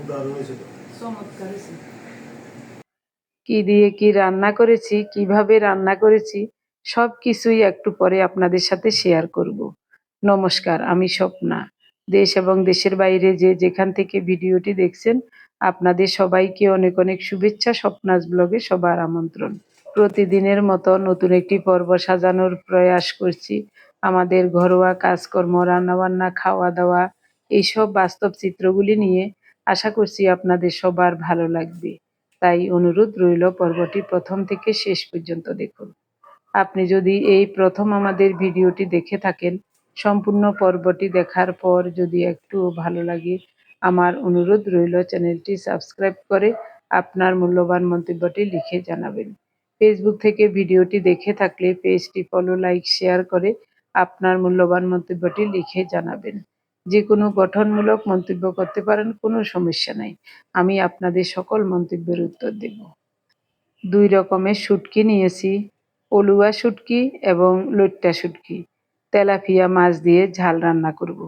দারুণ হয়েছে তো। চমৎকার হয়েছে। কি দিয়ে কি রান্না করেছি, কিভাবে রান্না করেছি সব কিছুই একটু পরে আপনাদের সাথে শেয়ার করব। নমস্কার, আমি স্বপ্না। দেশ এবং দেশের বাইরে যে যেখান থেকে ভিডিওটি দেখছেন আপনাদের সবাইকে অনেক অনেক শুভেচ্ছা। স্বপ্নাস ব্লগে সবার আমন্ত্রণ। প্রতিদিনের মতো নতুন একটি পর্ব সাজানোর প্রয়াস করছি। আমাদের ঘরোয়া কাজকর্ম, রান্নাবান্না, খাওয়া দাওয়া এইসব বাস্তব চিত্রগুলি নিয়ে আশা করছি আপনাদের সবার ভালো লাগবে। তাই অনুরোধ রইল পর্বটি প্রথম থেকে শেষ পর্যন্ত দেখুন। আপনি যদি এই প্রথম আমাদের ভিডিওটি দেখে থাকেন, সম্পূর্ণ পর্বটি দেখার পর যদি একটু ভালো লাগে আমার অনুরোধ রইল চ্যানেলটি সাবস্ক্রাইব করে আপনার মূল্যবান মন্তব্যটি লিখে জানাবেন। ফেসবুক থেকে ভিডিওটি দেখে থাকলে পেজটি ফলো, লাইক, শেয়ার করে আপনার মূল্যবান মন্তব্যটি লিখে জানাবেন। যে কোনো গঠনমূলক মন্তব্য করতে পারেন, কোনো সমস্যা নাই। আমি আপনাদের সকল মন্তব্যের উত্তর দেব। 2 রকমের শুটকি নিয়েছি, পলুয়া শুটকি এবং লইট্টা শুটকি। তেলাপিয়া মাছ দিয়ে ঝাল রান্না করব।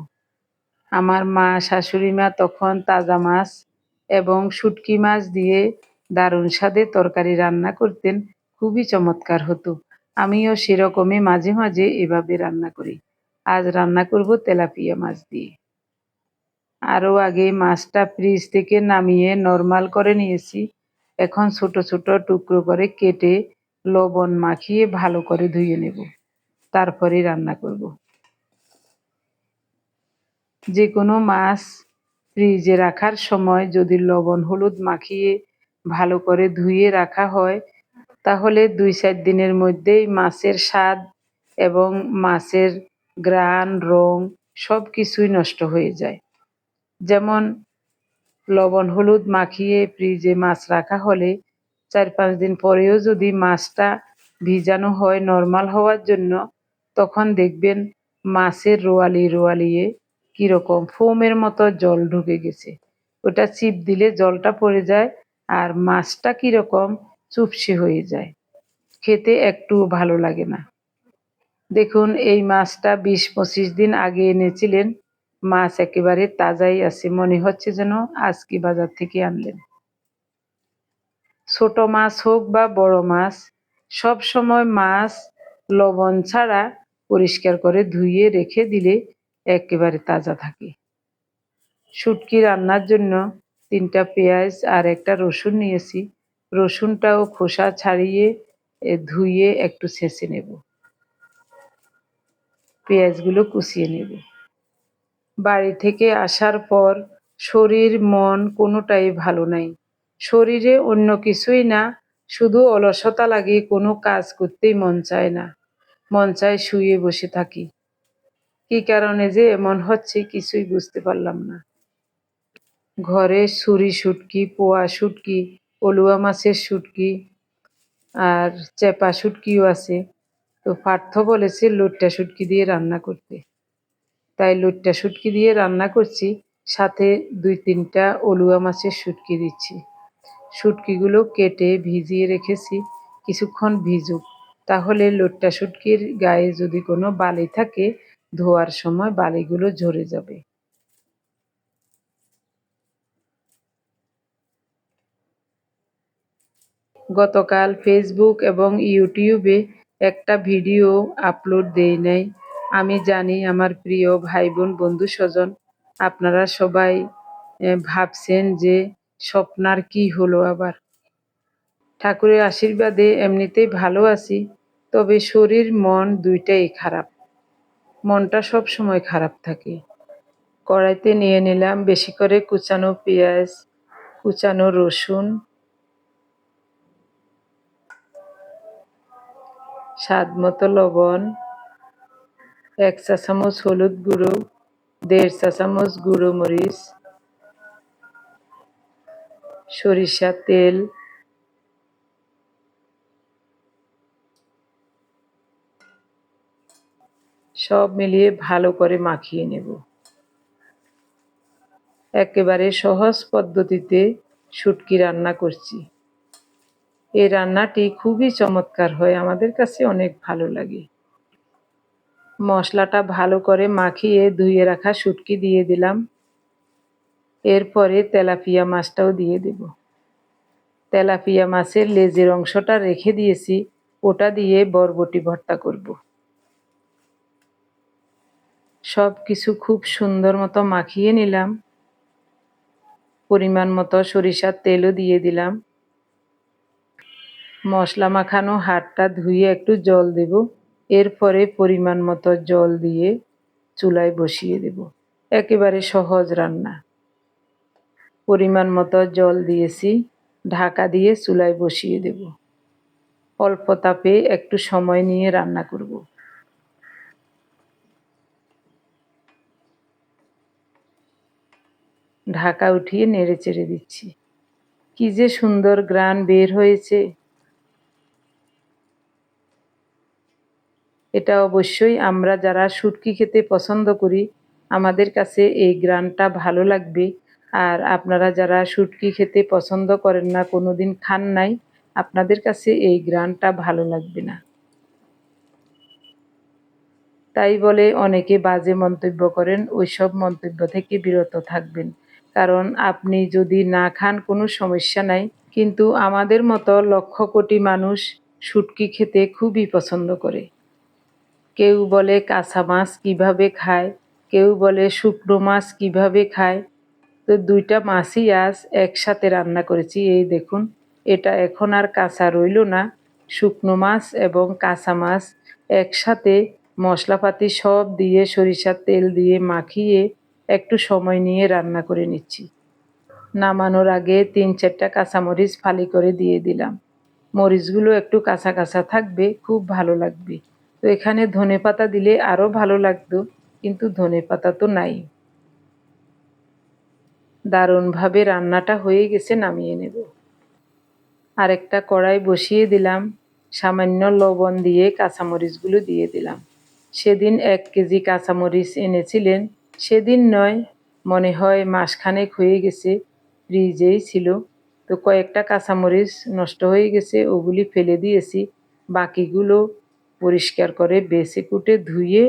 আমার মা, শাশুড়ি মা তখন তাজা মাছ এবং শুটকি মাছ দিয়ে দারুণ স্বাদে তরকারি রান্না করতেন, খুবই চমৎকার হতো। আমিও সেরকমই মাঝে মাঝে এভাবে রান্না করি। আজ রান্না করব তেলাপিয়া মাছ দিয়ে। আরও আগে মাছটা ফ্রিজ থেকে নামিয়ে নরমাল করে নিয়েছি। এখন ছোট ছোট টুকরো করে কেটে লবণ মাখিয়ে ভালো করে ধুয়ে নেব, তারপরে রান্না করব। যে কোনো মাছ ফ্রিজে রাখার সময় যদি লবণ হলুদ মাখিয়ে ভালো করে ধুয়ে রাখা হয় তাহলে 2-4 দিনের মধ্যেই মাছের স্বাদ এবং মাছের ঘ্রাণ, রং সব কিছুই নষ্ট হয়ে যায়। যেমন লবণ হলুদ মাখিয়ে ফ্রিজে মাছ রাখা হলে 4-5 দিন পরেও যদি মাছটা ভিজানো হয় নরমাল হওয়ার জন্য, তখন দেখবেন মাছের রোয়ালি রোয়ালিয়ে কীরকম ফোমের মতো জল ঢুকে গেছে। ওটা চিপ দিলে জলটা পড়ে যায় আর মাছটা কীরকম চুপসে হয়ে যায়, খেতে একটু ভালো লাগে না। দেখুন এই মাছটা 20-25 দিন আগে এনেছিলেন, মাছ একেবারে তাজাই আছে, মনে হচ্ছে যেন আজকে বাজার থেকে আনলেন। ছোট মাছ হোক বা বড় মাছ, সব সময় মাছ লবণ ছাড়া পরিষ্কার করে ধুয়ে রেখে দিলে একেবারে তাজা থাকে। শুটকি রান্নার জন্য 3টা পেঁয়াজ আর একটা রসুন নিয়েছি। রসুনটাও খোসা ছাড়িয়ে ধুয়ে একটু ছেঁচে নেব। পেঁয়াজগুলো কুচিয়ে নেব। বাড়ি থেকে আসার পর শরীর মন কোনোটাই ভালো নাই। শরীরে অন্য কিছুই না, শুধু অলসতা লাগে, কোনো কাজ করতেই মন চায় না, মন চায় শুয়ে বসে থাকি। কী কারণে যে এমন হচ্ছে কিছুই বুঝতে পারলাম না। ঘরে ছুরি শুটকি, পোয়া শুটকি, পলুয়া মাছের শুটকি আর চেপা শুটকিও আছে। তো পার্থ বলেছে লইট্টা শুটকি দিয়ে রান্না করতে, তাই লইট্টা শুটকি দিয়ে রান্না করছি, সাথে 2-3টা অলুয়া মাছের শুটকি দিচ্ছি। শুটকিগুলো কেটে ভিজিয়ে রেখেছি, কিছুক্ষণ ভিজুক, তাহলে লইট্টা শুটকির গায়ে যদি কোনো বালি থাকে ধোয়ার সময় বালিগুলো ঝরে যাবে। গতকাল ফেসবুক এবং ইউটিউবে একটা ভিডিও আপলোড দেই নাই। আমি জানি আমার প্রিয় ভাই বোন, বন্ধু স্বজন আপনারা সবাই ভাবছেন যে স্বপ্নার কি হলো আবার। ঠাকুরের আশীর্বাদে এমনিতেই ভালো আছি, তবে শরীর মন দুইটাই খারাপ। মনটা সব সময় খারাপ থাকে। কড়াইতে নিয়ে নিলাম বেশি করে কুচানো পেঁয়াজ, কুচানো রসুন, স্বাদ মতো লবণ, 1 চা চামচ হলুদ গুঁড়ো, 1.5 চা চামচ গুঁড়ো মরিচ, সরিষার তেল, সব মিলিয়ে ভালো করে মাখিয়ে নেব। একেবারে সহজ পদ্ধতিতে শুটকি রান্না করছি। এই রান্নাটি খুবই চমৎকার হয়, আমাদের কাছে অনেক ভালো লাগে। মশলাটা ভালো করে মাখিয়ে ধুয়ে রাখা শুটকি দিয়ে দিলাম। এরপরে তেলাপিয়া মাছটাও দিয়ে দেব। তেলাপিয়া মাছের লেজের অংশটা রেখে দিয়েছি, ওটা দিয়ে বরবটি ভর্তা করব। সব কিছু খুব সুন্দর মতো মাখিয়ে নিলাম। পরিমাণ মতো সরিষার তেলও দিয়ে দিলাম। মশলা মাখানো হাতটা ধুয়ে একটু জল দেব। এরপরে পরিমাণ মতো জল দিয়ে চুলায় বসিয়ে দেব। একেবারে সহজ রান্না। পরিমাণ মতো জল দিয়েছি, ঢাকা দিয়ে চুলায় বসিয়ে দেব। অল্প তাপে একটু সময় নিয়ে রান্না করব। ঢাকা উঠিয়ে নেড়ে চেড়ে দিচ্ছি। কি যে সুন্দর ঘ্রাণ বের হয়েছে! এটা অবশ্যই আমরা যারা শুটকি খেতে পছন্দ করি, আমাদের কাছে এই ঘ্রাণটা ভালো লাগবে। আর আপনারা যারা শুটকি খেতে পছন্দ করেন না, কোনোদিন খান নাই, আপনাদের কাছে এই ঘ্রাণটা ভালো লাগবে না। তাই বলে অনেকে বাজে মন্তব্য করেন, ওইসব মন্তব্য থেকে বিরত থাকবেন। কারণ আপনি যদি না খান কোনো সমস্যা নাই, কিন্তু আমাদের মতো লক্ষ কোটি মানুষ শুটকি খেতে খুবই পছন্দ করে। কেউ বলে কাঁচা মাছ কীভাবে খায়, কেউ বলে শুকনো মাছ কীভাবে খায়। তো ২ টা মাছই আজ একসাথে রান্না করেছি। এই দেখুন, এটা এখন আর কাঁচা রইল না। শুকনো মাছ এবং কাঁচা মাছ একসাথে মশলাপাতি সব দিয়ে সরিষার তেল দিয়ে মাখিয়ে একটু সময় নিয়ে রান্না করে নিচ্ছি। নামানোর আগে ৩-৪ টা কাঁচামরিচ ফালি করে দিয়ে দিলাম। মরিচগুলো একটু কাঁচা কাঁচা থাকবে, খুব ভালো লাগবে। তো এখানে ধনেপাতা দিলে আরও ভালো লাগতো, কিন্তু ধনেপাতা তো নাই। দারুণভাবে রান্নাটা হয়ে গেছে, নামিয়ে নেব। আরেকটা কড়াই বসিয়ে দিলাম। সামান্য লবণ দিয়ে কাঁচামরিচগুলো দিয়ে দিলাম। সেদিন ১ কেজি কাঁচামরিচ এনেছিলেন, সেদিন নয়, মনে হয় মাসখানেক হয়ে গেছে, ফ্রিজেই ছিল। তো কয়েকটা কাঁচামরিচ নষ্ট হয়ে গেছে, ওগুলি ফেলে দিয়েছি। বাকিগুলো পরিষ্কার করে বেছে কুটে ধুয়ে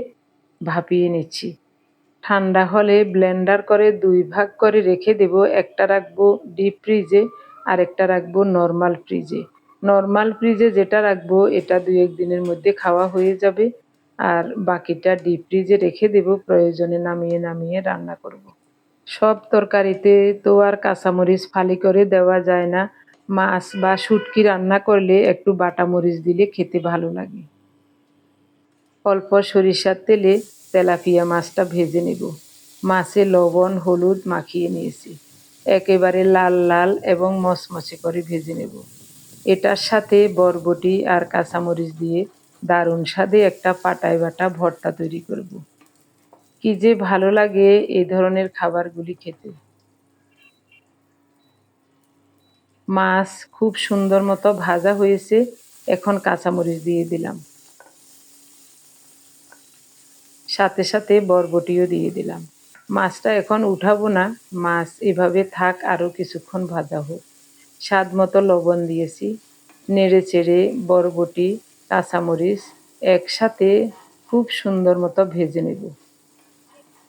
ভাপিয়ে নিচ্ছি। ঠান্ডা হলে ব্লেন্ডার করে ২ ভাগ করে রেখে দেব। একটা রাখবো ডিপ ফ্রিজে, আরেকটা রাখবো নরমাল ফ্রিজে। নরমাল ফ্রিজে যেটা রাখবো এটা ২-১ দিনের মধ্যে খাওয়া হয়ে যাবে। আর বাকিটা ডিপ ফ্রিজে রেখে দেব, প্রয়োজনে নামিয়ে নামিয়ে রান্না করব। সব তরকারিতে তো আর কাঁচামরিচ ফালি করে দেওয়া যায় না। মাছ বা শুটকি রান্না করলে একটু বাটা মরিচ দিলে খেতে ভালো লাগে। অল্প সরিষার তেলে তেলাপিয়া মাছটা ভেজে নেব। মাছে লবণ হলুদ মাখিয়ে নিয়েছি। একেবারে লাল লাল এবং মচমচে করে ভেজে নেব। এটার সাথে বরবটি আর কাঁচামরিচ দিয়ে দারুণ স্বাদে একটা পাটায় বাটা ভর্তা তৈরি করব। কি যে ভালো লাগে এই ধরনের খাবারগুলি খেতে। মাছ খুব সুন্দর মতো ভাজা হয়েছে, এখন কাঁচামরিচ দিয়ে দিলাম। সাথে সাথে বরবটিও দিয়ে দিলাম। মাছটা এখন উঠাবো না, মাছ এভাবে থাক, আরও কিছুক্ষণ ভাজা হোক। স্বাদ মতো লবণ দিয়েছি। নেড়ে চেড়ে বরবটি কাঁচামরিচ একসাথে খুব সুন্দর মতো ভেজে নেব।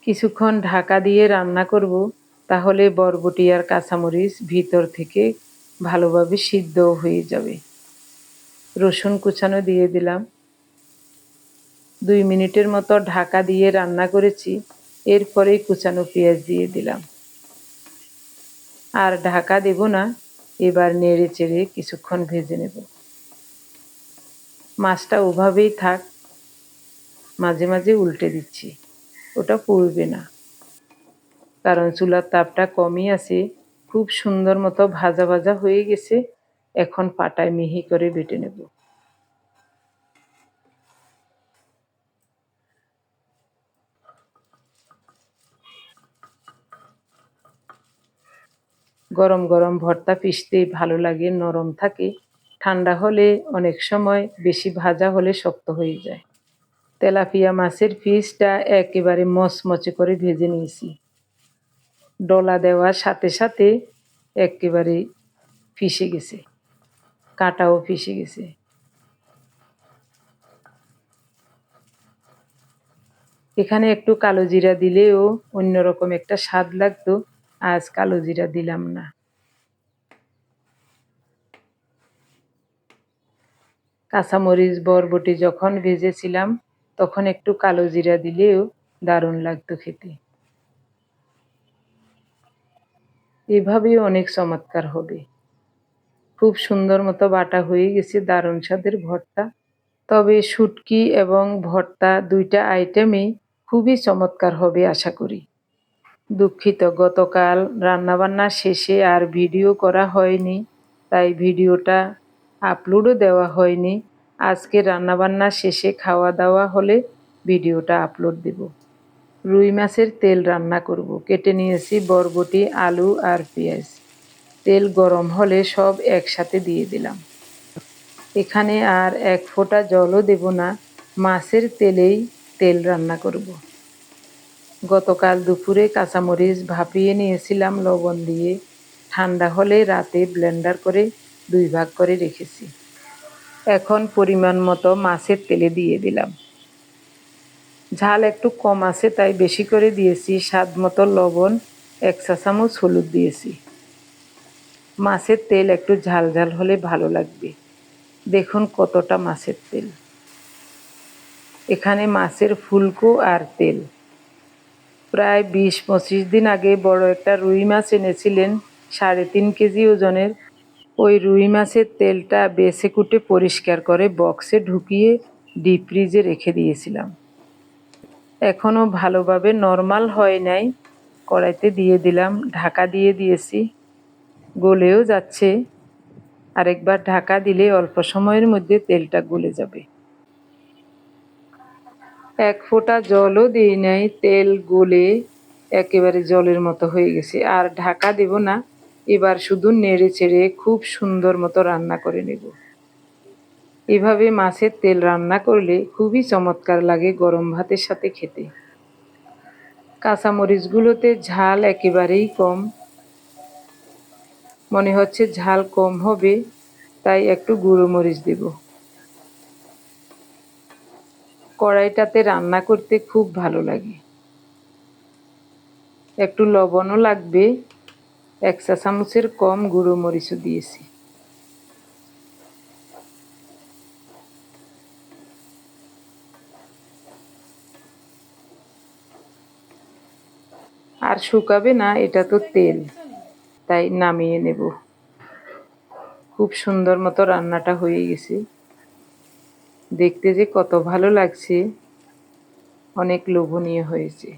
কিছুক্ষণ ঢাকা দিয়ে রান্না করব, তাহলে বরবটি আর কাঁচামরিচ ভিতর থেকে ভালোভাবে সিদ্ধ হয়ে যাবে। রসুন কুচানো দিয়ে দিলাম। ২ মিনিটের মতো ঢাকা দিয়ে রান্না করেছি। এরপরেই কুচানো পেঁয়াজ দিয়ে দিলাম। আর ঢাকা দেব না, এবার নেড়ে চেড়ে কিছুক্ষণ ভেজে নেব। মাছটা ওভাবেই থাক, মাঝে মাঝে উল্টে দিচ্ছি, ওটা পুড়বে না, কারণ চুলার তাপটা কমই আছে। খুব সুন্দর মতো ভাজা ভাজা হয়ে গেছে। এখন পাটায় মিহি করে বেটে নেব। গরম গরম ভর্তা পিষতেই ভালো লাগে, নরম থাকে। ঠান্ডা হলে অনেক সময় বেশি ভাজা হলে শক্ত হয়ে যায়। তেলাপিয়া মাছের পিসটা একেবারে মচমচে করে ভেজে নিয়েছি। ডলা দেওয়ার সাথে সাথে একেবারে ফিসে গেছে, কাঁটাও ফিসে গেছে। এখানে একটু কালো জিরা দিলেও অন্যরকম একটা স্বাদ লাগতো। আজ কালো জিরা দিলাম না। কাঁচামরিচ বরবটি যখন ভেজেছিলাম তখন একটু কালো জিরা দিলেও দারুণ লাগতো খেতে। এভাবেই অনেক চমৎকার হবে। খুব সুন্দর মতো বাটা হয়ে গেছে, দারুণ স্বাদের ভর্তা। তবে শুটকি এবং ভর্তা দুইটা আইটেমই খুবই চমৎকার হবে আশা করি। দুঃখিত, গতকাল রান্নাবান্না শেষে আর ভিডিও করা হয়নি, তাই ভিডিওটা আপলোডও দেওয়া হয়নি। আজকে রান্নাবান্না শেষে খাওয়া দাওয়া হলে ভিডিওটা আপলোড দেব। রুই মাছের তেল রান্না করব। কেটে নিয়েছি বরবটি, আলু আর পেঁয়াজ। তেল গরম হলে সব একসাথে দিয়ে দিলাম। এখানে আর এক ফোঁটা জলও দেব না, মাছের তেলেই তেল রান্না করব। গতকাল দুপুরে কাঁচামরিচ ভাপিয়ে নিয়েছিলাম লবণ দিয়ে, ঠান্ডা হলে রাতে ব্লেন্ডার করে 2 ভাগ করে রেখেছি। এখন পরিমাণ মতো মাছের তেলে দিয়ে দিলাম। ঝাল একটু কম আছে তাই বেশি করে দিয়েছি। স্বাদ মতো লবণ, 1 চা চামচ হলুদ দিয়েছি। মাছের তেল একটু ঝাল ঝাল হলে ভালো লাগবে। দেখুন কতটা মাছের তেল। এখানে মাছের ফুলকো আর তেল। প্রায় 20-25 দিন আগে বড় একটা রুই মাছ এনেছিলেন 3.5 কেজি ওজনের। ওই রুই মাছের তেলটা বেছে কুটে পরিষ্কার করে বক্সে ঢুকিয়ে ডিপ ফ্রিজে রেখে দিয়েছিলাম। এখনও ভালোভাবে নরমাল হয় নাই। কড়াইতে দিয়ে দিলাম, ঢাকা দিয়ে দিয়েছি, গলেও যাচ্ছে। আরেকবার ঢাকা দিলে অল্প সময়ের মধ্যে তেলটা গলে যাবে। 1 ফোঁটা জলও দিই নাই, তেল গলে একেবারে জলের মতো হয়ে গেছে। আর ঢাকা দেব না, এবার শুধু নেড়ে চেড়ে খুব সুন্দর মতো রান্না করে নেব। এভাবে মাছের তেল রান্না করলে খুবই চমৎকার লাগে গরম ভাতের সাথে খেতে। কাঁচামরিচগুলোতে ঝাল একেবারেই কম, মনে হচ্ছে ঝাল কম হবে, তাই একটু গুঁড়ো মরিচ দেব। কড়াইটাতে রান্না করতে খুব ভালো লাগে। একটু লবণও লাগবে, 1 চা চামচের কম গুঁড়ো মরিচও দিয়েছি। আর শুকাবে না, এটা তো তেল, তাই নামিয়ে নেব। খুব সুন্দর মতো রান্নাটা হয়ে গেছে। দেখতে যে কত ভালো লাগছে, অনেক লোভনীয় হয়েছে।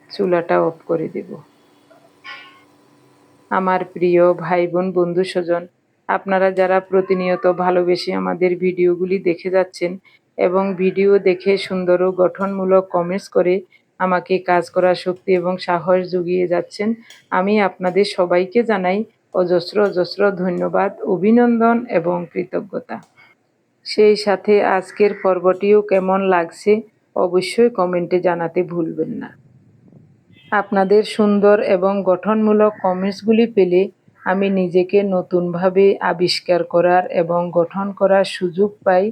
চুলাটা অফ করে দেব। আমার প্রিয় ভাই বোন, বন্ধু স্বজন, আপনারা যারা প্রতিনিয়ত ভালোবেসে আমাদের ভিডিওগুলি দেখে যাচ্ছেন এবং ভিডিও দেখে সুন্দর ও গঠনমূলক কমেন্টস করে আমাকে কাজ করার শক্তি এবং সাহস জুগিয়ে যাচ্ছেন, আমি আপনাদের সবাইকে জানাই অজস্র অজস্র ধন্যবাদ, অভিনন্দন এবং কৃতজ্ঞতা। সেই সাথে আজকের পর্বটিও কেমন লাগছে অবশ্যই কমেন্টে জানাতে ভুলবেন না। আপনাদের সুন্দর এবং গঠনমূলক কমেন্টসগুলি পেলে আমি নিজেকে নতুনভাবে আবিষ্কার করার এবং গঠন করার সুযোগ পাই,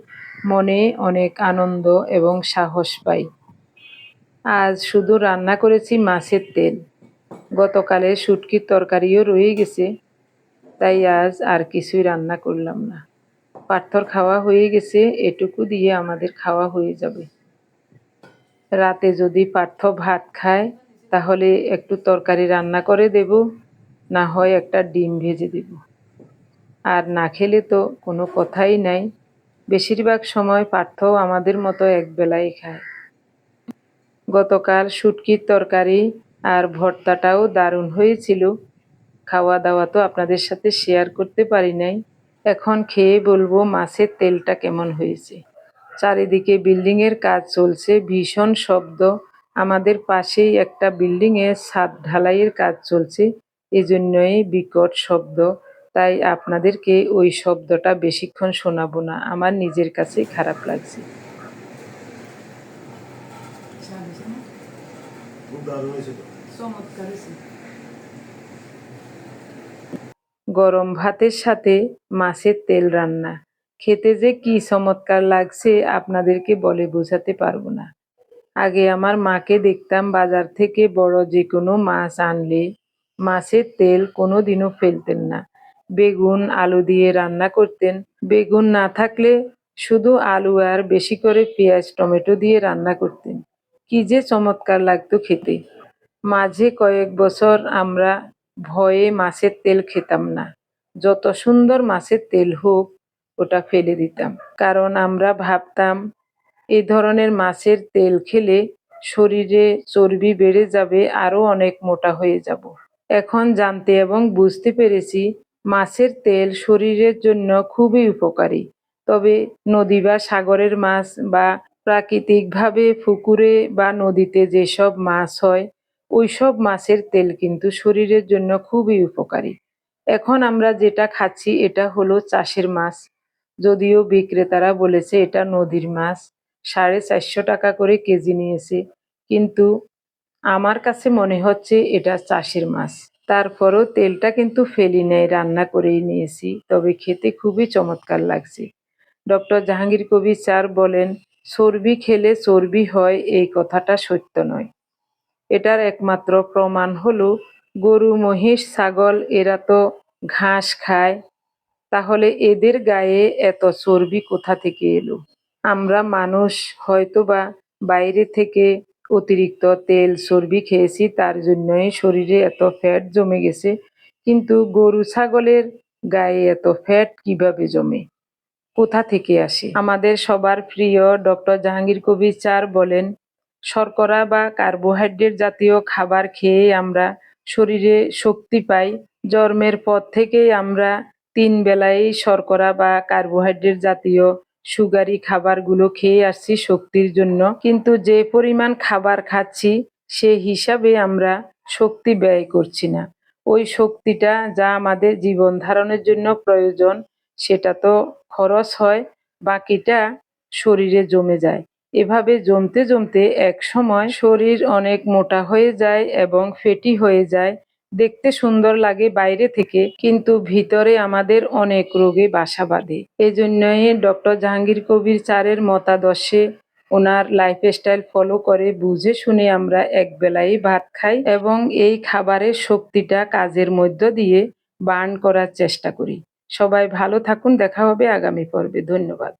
মনে অনেক আনন্দ এবং সাহস পাই। আজ শুধু রান্না করেছি মাছের তেল, গতকালের শুটকির তরকারিও রয়ে গেছে, তাই আজ আর কিছুই রান্না করলাম না। পার্থর খাওয়া হয়ে গেছে, এটুকু দিয়ে আমাদের খাওয়া হয়ে যাবে। রাতে যদি পার্থ ভাত খায় তাহলে একটু তরকারি রান্না করে দেব, না হয় একটা ডিম ভেজে দেব। আর না খেলে তো কোনো কথাই নাই। বেশিরভাগ সময় পার্থও আমাদের মতো একবেলাই খায়। গতকাল শুটকির তরকারি আর ভর্তাটাও দারুণ হয়েছিল। খাওয়া দাওয়া তো আপনাদের সাথে শেয়ার করতে পারি নাই। এখন খেয়ে বলবো মাছের তেলটা কেমন হয়েছে। চারিদিকে বিল্ডিংয়ের কাজ চলছে, ভীষণ শব্দ। আমাদের পাশেই একটা বিল্ডিংয়ে ছাদ ঢালাইয়ের কাজ চলছে, এজন্যই বিকট শব্দ। তাই আপনাদেরকে ওই শব্দটা বেশিক্ষণ শোনাবো না, আমার নিজের কাছেই খারাপ লাগছে। গরম ভাতের সাথে মাছের তেল রান্না খেতে যে কি চমৎকার লাগছে আপনাদেরকে বলে বোঝাতে পারবো না। আগে আমার মাকে দেখতাম বাজার থেকে বড় যে কোনো মাছ আনলে মাছের তেল কোনোদিনও ফেলতেন না। বেগুন আলু দিয়ে রান্না করতেন। বেগুন না থাকলে শুধু আলু আর বেশি করে পেঁয়াজ টমেটো দিয়ে রান্না করতেন। কি যে চমৎকার লাগতো খেতে। মাঝে কয়েক বছর আমরা ভয়ে মাছের তেল খেতাম না। যত সুন্দর মাছের তেল হোক ওটা ফেলে দিতাম। কারণ আমরা ভাবতাম এ ধরনের মাছের তেল খেলে শরীরে চর্বি বেড়ে যাবে, আরো অনেক মোটা হয়ে যাব। এখন জানতে এবং বুঝতে পেরেছি মাছের তেল শরীরের জন্য খুবই উপকারী। তবে নদী বা সাগরের মাছ বা প্রাকৃতিকভাবে পুকুরে বা নদীতে যেসব মাছ হয় ওইসব মাছের তেল কিন্তু শরীরের জন্য খুবই উপকারী। এখন আমরা যেটা খাচ্ছি এটা হলো চাষের মাছ। যদিও বিক্রেতারা বলেছে এটা নদীর মাছ, 450 টাকা করে কেজি নিয়েছে, কিন্তু আমার কাছে মনে হচ্ছে এটা চাষের মাছ। তারপরও তেলটা কিন্তু ফেলি নাই, রান্না করেই নিয়েছি, তবে খেতে খুবই চমৎকার লাগছে। ডক্টর জাহাঙ্গীর কবির স্যার বলেন, চর্বি খেলে চর্বি হয় এই কথাটা সত্য নয়। এটার একমাত্র প্রমাণ হলো গরু মহিষ ছাগল এরা তো ঘাস খায়, তাহলে এদের গায়ে এত চর্বি কোথা থেকে এলো? আমরা মানুষ হয়তোবা বাইরে থেকে অতিরিক্ত তেল চর্বি খেয়েছি, তার জন্যই শরীরে এত ফ্যাট জমে গেছে, কিন্তু গরু ছাগলের গায়ে এত ফ্যাট কিভাবে জমে, কোথা থেকে আসে? আমাদের সবার প্রিয় ডক্টর জাহাঙ্গীর কবির স্যার বলেন, শর্করা বা কার্বোহাইড্রেট জাতীয় খাবার খেয়ে আমরা শরীরে শক্তি পাই। জন্মের পর থেকেই আমরা 3 বেলাই শর্করা বা কার্বোহাইড্রেট জাতীয় সুগারি খাবারগুলো খেয়ে আসছি শক্তির জন্য, কিন্তু যে পরিমাণ খাবার খাচ্ছি সে হিসাবে আমরা শক্তি ব্যয় করছি না। ওই শক্তিটা যা আমাদের জীবন ধারণের জন্য প্রয়োজন সেটা তো খরচ হয়, বাকিটা শরীরে জমে যায়। এভাবে জমতে জমতে এক সময় শরীর অনেক মোটা হয়ে যায় এবং ফেটি হয়ে যায়। দেখতে সুন্দর লাগে বাইরে থেকে, কিন্তু ভিতরে আমাদের অনেক রোগে বাসা বাঁধে। এজন্যই ডক্টর জাহাঙ্গীর কবির স্যারের মতাদর্শে ওনার লাইফস্টাইল ফলো করে বুঝে শুনে আমরা এক বেলাই ভাত খাই এবং এই খাবারের শক্তিটা কাজের মধ্য দিয়ে বার্ন করার চেষ্টা করি। সবাই ভালো থাকুন, দেখা হবে আগামী পর্বে। ধন্যবাদ।